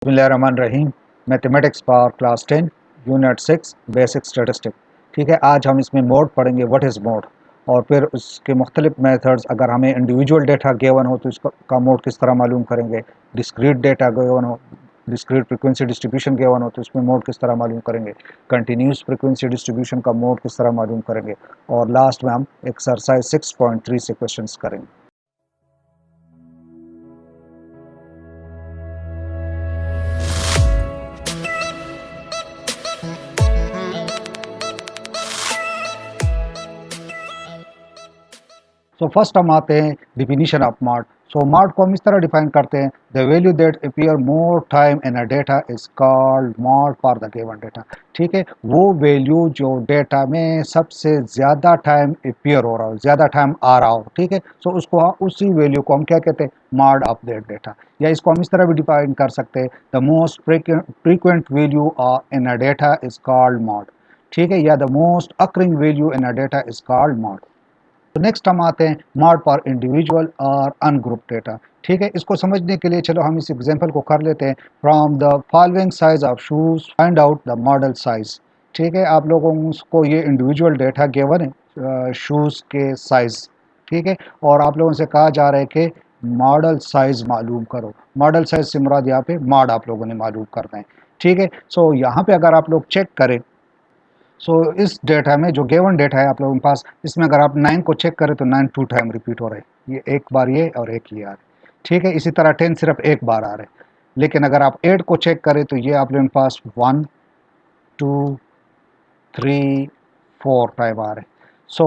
बिस्मिल्लाहिर्रहमानिर्रहीम। Mathematics power class 10 unit 6 basic statistic. ठीक है, आज हम इसमें मोड पढ़ेंगे, व्हाट इज़ मोड, और फिर उसके मुख्तलिफ मेथड्स। अगर हमें इंडिविजुअल डेटा गिवन हो तो इसका मोड किस तरह मालूम करेंगे। डिस्क्रीट डेटा गिवन हो, डिस्क्रीट फ्रीक्वेंसी डिस्ट्रीब्यूशन गिवन हो तो इसमें मोड किस तरह मालूम करेंगे। कंटिन्यूस फ्रीक्वेंसी डिस्ट्रीब्यूशन का मोड किस तरह मालूम करेंगे। और लास्ट में हम एक्सरसाइज 6.3 से क्वेश्चंस करेंगे। सो फर्स्ट हम आते हैं definition of mod. So mod को हम इस तरह डिफाइन करते हैं, the value that appear more time in a data is called mod for the given data. ठीक है, वो वैल्यू जो डेटा में सबसे ज़्यादा टाइम अपीयर हो रहा हो, ज़्यादा टाइम आ रहा हो, ठीक है, सो उसको उसी वैल्यू को हम क्या कहते हैं, मॉड ऑफ दैट डेटा। या इसको हम इस तरह भी डिफाइन कर सकते हैं, the most frequent value in a data is called mod. ठीक है, या the most occurring value in a data is called mod. तो नेक्स्ट हम आते हैं मॉड फॉर इंडिविजुअल और अनग्रुप डेटा। ठीक है, इसको समझने के लिए चलो हम इस एग्जांपल को कर लेते हैं। From the following size of shoes find out the model size. ठीक है, आप लोगों को ये इंडिविजुअल डेटा गिवन है, शूज़ के साइज। ठीक है, और आप लोगों से कहा जा रहा है कि मॉडल साइज मालूम करो। मॉडल साइज से मुराद यहाँ पे मॉड आप लोगों ने मालूम करना है। ठीक है, सो यहाँ पे अगर आप लोग चेक करें, सो इस डेटा में जो गिवन डेटा है आप लोगों के पास, इसमें अगर आप 9 को चेक करें तो 9 2 टाइम रिपीट हो रहे हैं। ये एक बार ये और एक ये आ रहा है। ठीक है, इसी तरह 10 सिर्फ एक बार आ रहे हैं। लेकिन अगर आप 8 को चेक करें तो ये आप लोगों के पास 1 2 3 4 टाइम आ रहे हैं। सो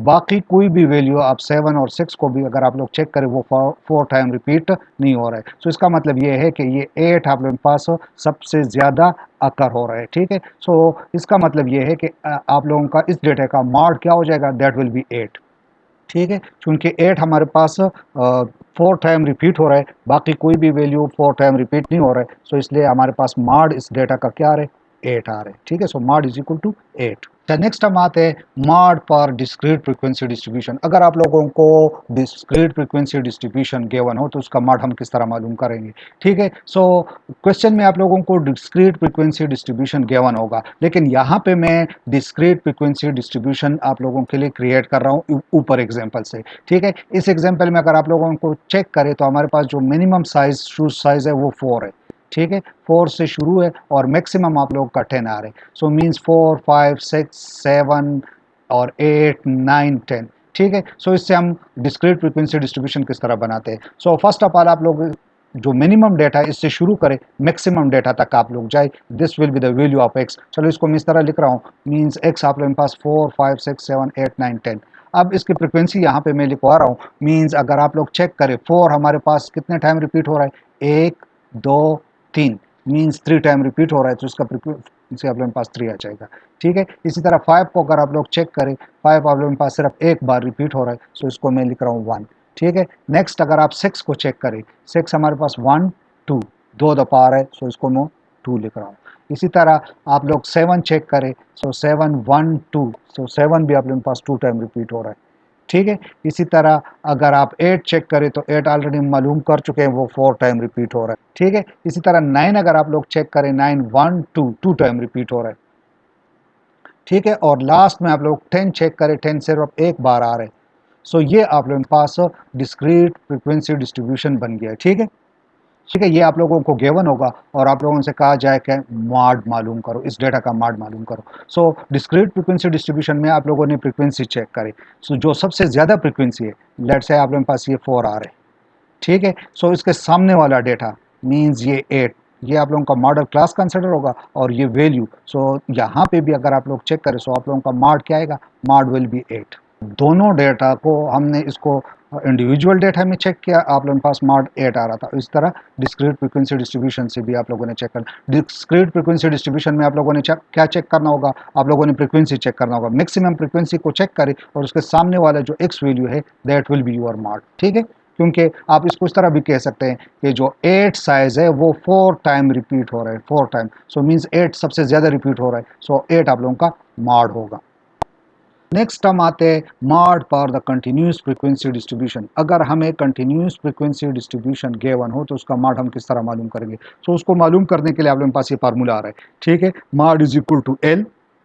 बाकी कोई भी वैल्यू आप 7 और 6 को भी अगर आप लोग चेक करें वो 4 टाइम रिपीट नहीं हो रहा है। सो इसका मतलब ये है कि ये 8 आप लोगों के पास सबसे ज़्यादा अकर हो रहा है। ठीक है, सो इसका मतलब ये है कि आप लोगों का इस डेटा का मॉड क्या हो जाएगा, दैट विल बी 8। ठीक है, क्योंकि 8 हमारे पास 4 टाइम रिपीट हो रहा है, बाकी कोई भी वैल्यू 4 टाइम रिपीट नहीं हो रहा है। सो इसलिए हमारे पास मॉड इस डेटा का क्या आ रहा है, 8 आ रहा है। ठीक है, so mode is equal to 8। Next हम आते हैं mode for discrete frequency distribution. अगर आप लोगों को डिस्क्रीट फ्रीक्वेंसी डिस्ट्रीब्यूशन गिवन हो तो उसका मॉड हम किस तरह मालूम करेंगे। ठीक है, सो क्वेश्चन में आप लोगों को डिस्क्रीट फ्रीक्वेंसी डिस्ट्रीब्यूशन गिवन होगा, लेकिन यहाँ पे मैं डिस्क्रीट फ्रीक्वेंसी डिस्ट्रीब्यूशन आप लोगों के लिए क्रिएट कर रहा हूँ ऊपर एग्जाम्पल से। ठीक है, इस एग्जाम्पल में अगर आप लोगों को चेक करें तो हमारे पास जो मिनिमम साइज शूज साइज है वो 4 है। ठीक है, 4 से शुरू है और मैक्सिमम आप लोगों का 10 आ रहा है। सो मीन्स 4 5 6 7 और 8 9 10। ठीक है, सो इससे हम डिस्क्रीट फ्रीक्वेंसी डिस्ट्रीब्यूशन किस तरह बनाते हैं। सो फर्स्ट ऑफ ऑल आप लोग जो मिनिमम डेटा है इससे शुरू करें, मैक्सिमम डेटा तक आप लोग जाए, this will be the value of x. चलो इसको मैं इस तरह लिख रहा हूँ, मीन्स एक्स आप लोगों के पास 4 5 6 7 8 9 10। अब इसकी फ्रिक्वेंसी यहाँ पे मैं लिखवा रहा हूँ, मीन्स अगर आप लोग चेक करें 4 हमारे पास कितने टाइम रिपीट हो रहा है, 1 2 3, मीन्स 3 टाइम रिपीट हो रहा है, तो इसका फ्रिक्वेंसी आप लोगों के पास 3 आ जाएगा। ठीक है, इसी तरह 5 को अगर आप लोग चेक करें, 5 आप लोगों के पास सिर्फ एक बार रिपीट हो रहा है, सो इसको मैं लिख रहा हूँ 1। ठीक है, नेक्स्ट अगर आप 6 को चेक करें, 6 हमारे पास 1 2 दो दफ़ा आ रहा है, सो इसको मैं 2 लिख रहा हूँ। इसी तरह आप लोग 7 चेक करें, सो 7 1 2, सो 7 भी आप लोगों के पास 2 टाइम रिपीट हो रहा है। ठीक है, इसी तरह अगर आप 8 चेक करें तो 8 ऑलरेडी मालूम कर चुके हैं, वो 4 टाइम रिपीट हो रहा है। ठीक है, इसी तरह 9 अगर आप लोग चेक करें, 9 1 2 2 टाइम रिपीट हो रहा है। ठीक है, और लास्ट में आप लोग 10 चेक करें, 10 सिर्फ एक बार आ रहा है। सो ये आप लोगों के पास डिस्क्रीट फ्रीक्वेंसी डिस्ट्रीब्यूशन बन गया है। ठीक है, ठीक है, ये आप लोगों को गिवन होगा और आप लोगों से कहा जाए कि मॉड मालूम करो, इस डेटा का मॉड मालूम करो। सो डिस्क्रीट फ्रीक्वेंसी डिस्ट्रीब्यूशन में आप लोगों ने फ्रीक्वेंसी चेक करी। सो जो सबसे ज़्यादा फ्रीक्वेंसी है, लेट से आप लोगों के पास ये 4 आ रहे हैं। ठीक है, सो इसके सामने वाला डेटा मीन्स ये 8, ये आप लोगों का मॉडल क्लास कंसिडर होगा, और ये वैल्यू, सो यहाँ पे भी अगर आप लोग चेक करें, सो आप लोगों का मॉड क्या आएगा, मॉड विल बी 8। दोनों डेटा को हमने इसको इंडिविजुअल डेटा में चेक किया, आप लोगों के पास मॉड 8 आ रहा था। इस तरह डिस्क्रीट फ्रीक्वेंसी डिस्ट्रीब्यूशन से भी आप लोगों ने चेक करना। डिस्क्रीट फ्रीक्वेंसी डिस्ट्रीब्यूशन में आप लोगों ने क्या चेक करना होगा, आप लोगों ने फ्रीक्वेंसी चेक करना होगा। मैक्सिमम फ्रीक्वेंसी को चेक करें और उसके सामने वाला जो एक्स वैल्यू है, that will be your mod. ठीक है, क्योंकि आप इसको इस तरह भी कह सकते हैं कि जो 8 साइज है वो 4 टाइम रिपीट हो रहा है, 4 टाइम, सो मीन्स 8 सबसे ज़्यादा रिपीट हो रहा है, सो 8 आप लोगों का मॉड होगा। नेक्स्ट हम आते हैं mode for the continuous frequency distribution. अगर हमें कंटिन्यूस फ्रीक्वेंसी डिस्ट्रीब्यूशन गिवन हो तो उसका मॉड हम किस तरह मालूम करेंगे। सो उसको मालूम करने के लिए आप लोगों के पास ये फार्मूला आ रहा है, ठीक है। Mode is equal to L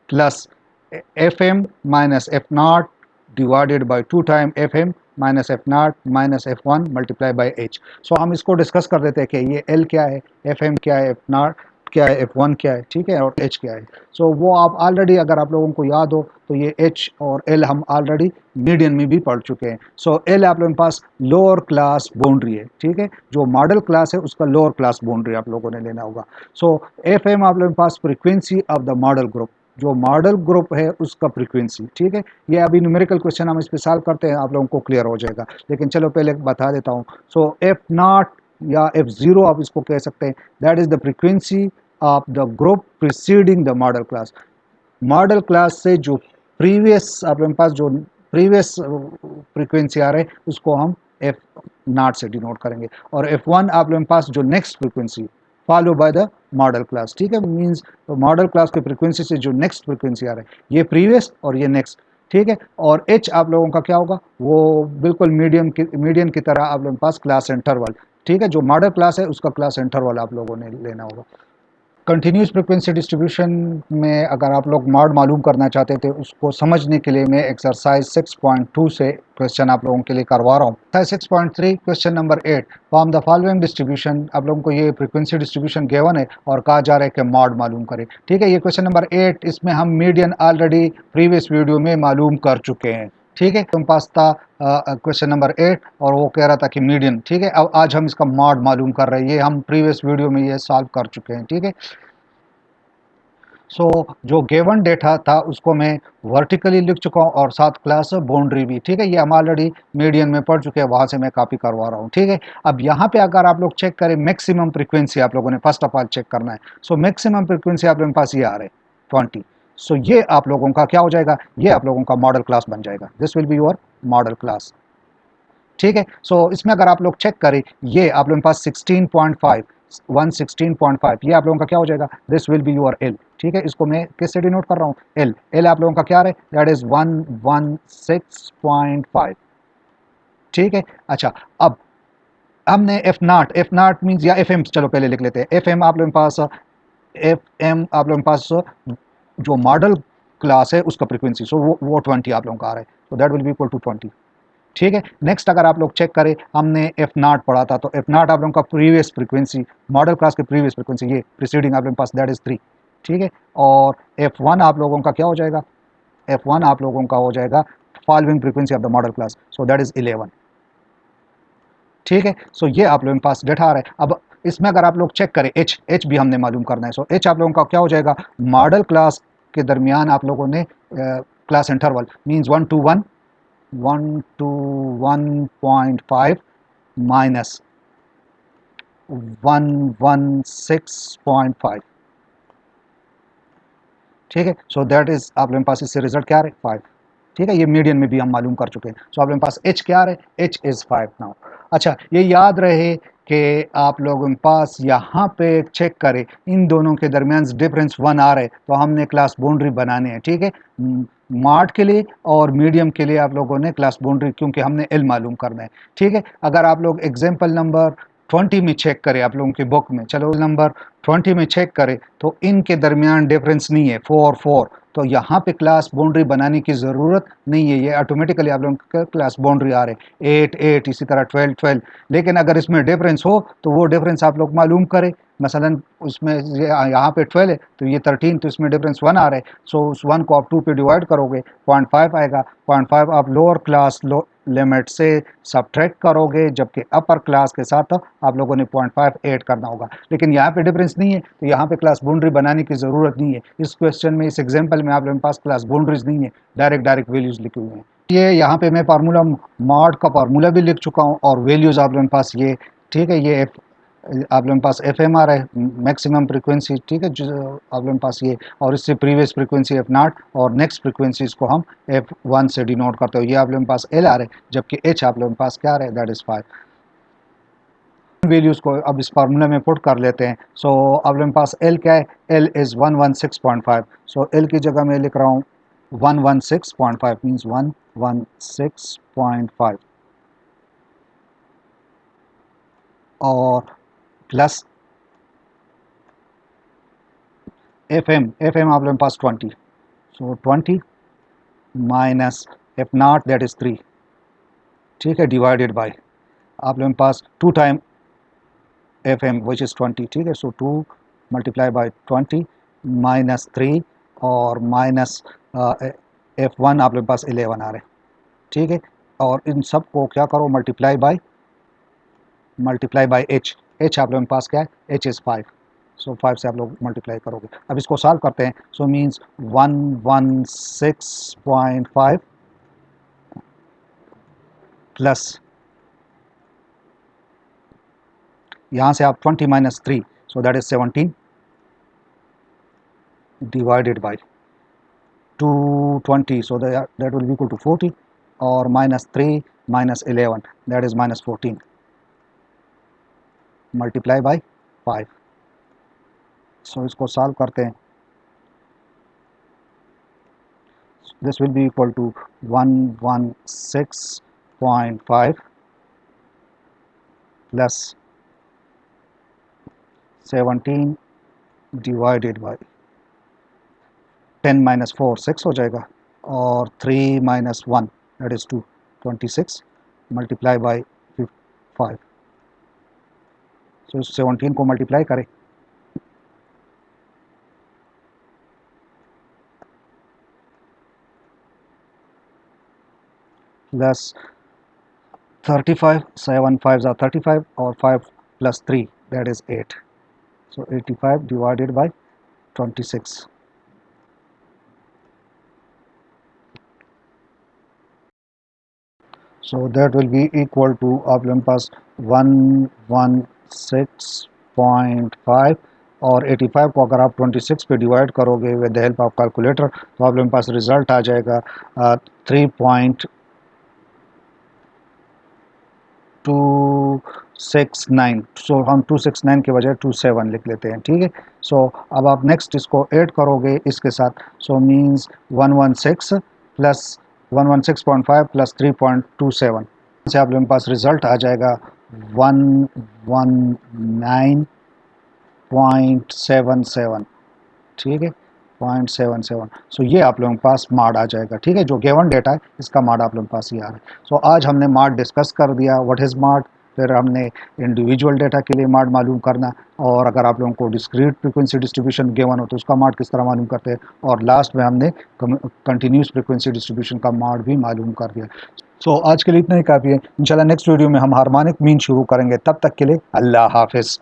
plus F M minus F naught divided by 2 time F M minus F naught minus F one multiply by H. So हम इसको डिस्कस कर देते हैं कि ये एल क्या है, एफ एम क्या है, एफ नॉट क्या है, एफ वन क्या है, ठीक है, और एच क्या है। सो वो आप ऑलरेडी अगर आप लोगों को याद हो तो ये एच और एल हम ऑलरेडी मीडियन में भी पढ़ चुके हैं। सो एल आप लोगों के पास लोअर क्लास बाउंड्री है, ठीक है, जो मॉडल क्लास है उसका लोअर क्लास बाउंड्री आप लोगों ने लेना होगा। सो एफ एम आप लोगों के पास frequency of the modal group, जो मॉडल ग्रुप है उसका फ्रीक्वेंसी, ठीक है। ये अभी न्यूमेरिकल क्वेश्चन हम इस पर सॉल्व करते हैं, आप लोगों को क्लियर हो जाएगा, लेकिन चलो पहले बता देता हूँ। सो एफ नॉट या एफ जीरो आप इसको कह सकते हैं, that is the frequency of the group preceding the model class. Model class से जो प्रीवियस आप लोगों के पास जो प्रीवियस फ्रीक्वेंसी आ रहे हैं उसको हम एफ नॉट से डिनोट करेंगे, और एफ वन आप लोगों के पास जो next frequency follow by the model class, ठीक है। मींस मॉडल क्लास के फ्रीक्वेंसी से जो नेक्स्ट फ्रीक्वेंसी आ रहा है ये प्रीवियस और ये नेक्स्ट, ठीक है। और एच आप लोगों का क्या होगा, वो बिल्कुल मीडियन की तरह आप लोगों के पास क्लास इंटरवल, ठीक है। जो मॉडल क्लास है उसका क्लास इंटरवल आप लोगों ने लेना होगा। कंटिन्यूस फ्रीक्वेंसी डिस्ट्रीब्यूशन में अगर आप लोग मॉड मालूम करना चाहते थे उसको समझने के लिए मैं एक्सरसाइज 6.2 से क्वेश्चन आप लोगों के लिए करवा रहा हूँ। Exercise 6.3 question number 8, form the following distribution. आप लोगों को ये फ्रीक्वेंसी डिस्ट्रीब्यूशन गिवन है और कहा जा रहा है कि मॉड मालूम करें, ठीक है। ये क्वेश्चन नंबर 8, इसमें हम मीडियन ऑलरेडी प्रीवियस वीडियो में मालूम कर चुके हैं, ठीक है। तुम पास था क्वेश्चन नंबर 8 और वो कह रहा था कि मीडियन, ठीक है। अब आज हम इसका मॉड मालूम कर रहे हैं, ये हम प्रीवियस वीडियो में ये सॉल्व कर चुके हैं, ठीक है। सो जो गिवन डेटा था उसको मैं वर्टिकली लिख चुका हूँ और साथ क्लास बाउंड्री भी, ठीक है। ये हम ऑलरेडी मीडियन में पढ़ चुके हैं, वहाँ से मैं कॉपी करवा रहा हूँ, ठीक है। अब यहाँ पे अगर आप लोग चेक करें मैक्सिमम फ्रीक्वेंसी आप लोगों ने फर्स्ट ऑफ ऑल चेक करना है। सो मैक्सिमम फ्रीक्वेंसी आप लोगों के पास ये आ रहे हैं 20। सो ये आप लोगों का क्या हो जाएगा, ये आप लोगों का मॉडल क्लास बन जाएगा, this will be your model class, ठीक है। सो इसमें अगर आप लोग चेक करें ये आप लोगों के पास 16.5 116.5 ये आप लोगों का क्या हो जाएगा, this will be your L, ठीक है। इसको मैं किससे डिनोट कर रहा हूँ, एल। एल आप लोगों का क्या है, दैट इज 116.5, ठीक है। अच्छा, अब हमने एफ नॉट मीन्स या एफ एम, चलो पहले लिख लेते हैं। एफ एम आप लोगों के पास, एफ एम आप लोगों के पास जो मॉडल क्लास है उसका फ्रीक्वेंसी, सो वो 20 आप लोगों का आ रहा है, तो that will be equal to 20, ठीक है। नेक्स्ट अगर आप लोग चेक करें, हमने एफ नॉट पढ़ा था, तो एफ नॉट आप लोगों का प्रीवियस फ्रीक्वेंसी, मॉडल क्लास की प्रीवियस फ्रीक्वेंसी ये प्रीसीडिंग आप लोगों के पास दैट इज 3, ठीक है। और एफ वन आप लोगों का क्या हो जाएगा, एफ वन आप लोगों का हो जाएगा following frequency of the model class, so that is 11, ठीक है। सो ये आप लोगों के पास डेटा आ रहा है। अब इसमें अगर आप लोग चेक करें एच, एच भी हमने मालूम करना है। सो एच आप लोगों का क्या हो जाएगा, मॉडल क्लास के दरमियान आप लोगों ने class interval means 1 to 1 minus 116.5, ठीक है। सो दैट इज आप लोगों के पास इससे रिजल्ट क्या आ रहा है, 5, ठीक है। ये मीडियन में भी हम मालूम कर चुके हैं। सो आप लोगों के पास एच क्या आ रहा है, एच इज 5 नाउ। अच्छा, ये याद रहे कि आप लोगों के पास यहाँ पे चेक करें इन दोनों के दरमियान डिफरेंस 1 आ रहा है, तो हमने क्लास बाउंड्री बनाने हैं, ठीक है। मार्ट के लिए और मीडियम के लिए आप लोगों ने क्लास बाउंड्री, क्योंकि हमने एल मालूम करना है, ठीक है। अगर आप लोग एग्जाम्पल नंबर 20 में चेक करें आप लोगों की बुक में, चलो नंबर 20 में चेक करें तो इनके दरमियान डिफरेंस नहीं है 4 4, तो यहाँ पे क्लास बाउंड्री बनाने की ज़रूरत नहीं है, ये ऑटोमेटिकली आप लोगों का क्लास बाउंड्री आ रहे हैं 8 8, इसी तरह 12 12। लेकिन अगर इसमें डिफरेंस हो तो वो डिफरेंस आप लोग मालूम करें, मसलन उसमें यहाँ पे 12 है तो ये 13, तो इसमें डिफरेंस 1 आ रहा है। सो उस 1 को आप 2 पे डिवाइड करोगे 0.5 आएगा, 0.5 आप लोअर क्लास लिमिट से सब्ट्रैक्ट करोगे, जबकि अपर क्लास के साथ आप लोगों ने 0.5 ऐड करना होगा। लेकिन यहाँ पे डिफरेंस नहीं है तो यहाँ पे क्लास बाउंड्री बनाने की ज़रूरत नहीं है। इस क्वेश्चन में, इस एग्जाम्पल में आप लोगों के पास क्लास बाउंड्रीज नहीं है, डायरेक्ट वैल्यूज़ लिखी हुई हैं। ये यहाँ पे मैं फार्मूला, मॉड का फार्मूला भी लिख चुका हूँ और वैल्यूज़ आप लोगों के पास ये, ठीक है। ये आप लोगों के पास एफ एम आ रहा है मैक्सिमम फ्रीक्वेंसी, ठीक है, जो आप लोगों के पास ये, और इससे प्रीवियस फ्रीक्वेंसी एफ नॉट और नेक्स्ट फ्रीक्वेंसी इसको हम एफ वन से डिनोट करते हो। ये आप लोगों के पास एल आ रहा है, जबकि एच आप लोगों के पास क्या आ रहा है, दैट इज़ 5। वैल्यूज़ को अब इस फार्मूला में पुट कर लेते हैं। सो आप लोगों के पास एल क्या है, एल इज़ 116.5। सो एल की जगह मैं लिख रहा हूँ 116.5 means 116.5 और प्लस एफ एम आप लोगों के पास 20, so 20 minus F naught that is 3, ठीक है, डिवाइडेड बाय आप लोगों के पास 2 time F M which is 20, ठीक है, सो 2 मल्टीप्लाई बाय 20 माइनस 3 और माइनस एफ वन आप लोगों के पास 11 आ रहे हैं, ठीक है, और इन सब को क्या करो मल्टीप्लाई बाय एच, एच आप लोगों के पास क्या है, एच इज़ 5, सो 5 से आप लोग मल्टीप्लाई करोगे। अब इसको सॉल्व करते हैं, सो मीन्स 116.5 प्लस यहाँ से आप 20 minus 3, so that is 17 divided by 220, so that will be equal to 40 और minus 3 minus 11 that is minus 14 multiply by 5, so इसको सॉल्व करते हैं, this will be equal to 116.5 plus 17 divided by 10 minus 4 6 हो जाएगा और 3 minus 1 that is 2 26 multiply by 5, so 17 को multiply करें plus 35, 7 5s are 35 और 5 plus 3 that is 8, so 85 divided by 26, so that will be equal to आप लोगों के पास 116.5 और 85 को अगर आप 26 पे डिवाइड करोगे with the help of calculator तो आप लोगों के पास रिजल्ट आ जाएगा 3.269, सो हम 269 के बजाय 27 लिख लेते हैं, ठीक है, सो अब आप नेक्स्ट इसको ऐड करोगे इसके साथ, सो मीन्स 116 प्लस 116.5 प्लस 3.27 से आप लोगों के पास रिजल्ट आ जाएगा 119.77, ठीक है, 0.77, सो ये आप लोगों के पास मार्ड आ जाएगा, ठीक है, जो गिवन डेटा है इसका मार्ड आप लोगों के पास ये आ रहा है। सो आज हमने मार्ड डिस्कस कर दिया, व्हाट इज़ मार्ड, फिर हमने इंडिविजुअल डेटा के लिए मार्ड मालूम करना, और अगर आप लोगों को डिस्क्रीट फ्रीक्वेंसी डिस्ट्रीब्यूशन गिवन हो तो उसका मार्ड किस तरह मालूम करते हैं, और लास्ट में हमने कंटिन्यूस फ्रीक्वेंसी डिस्ट्रीब्यूशन का मार्ड भी मालूम कर दिया। सो आज के लिए इतना ही काफ़ी है, इंशाल्लाह नेक्स्ट वीडियो में हम हार्मोनिक मीन शुरू करेंगे, तब तक के लिए अल्लाह हाफिज़।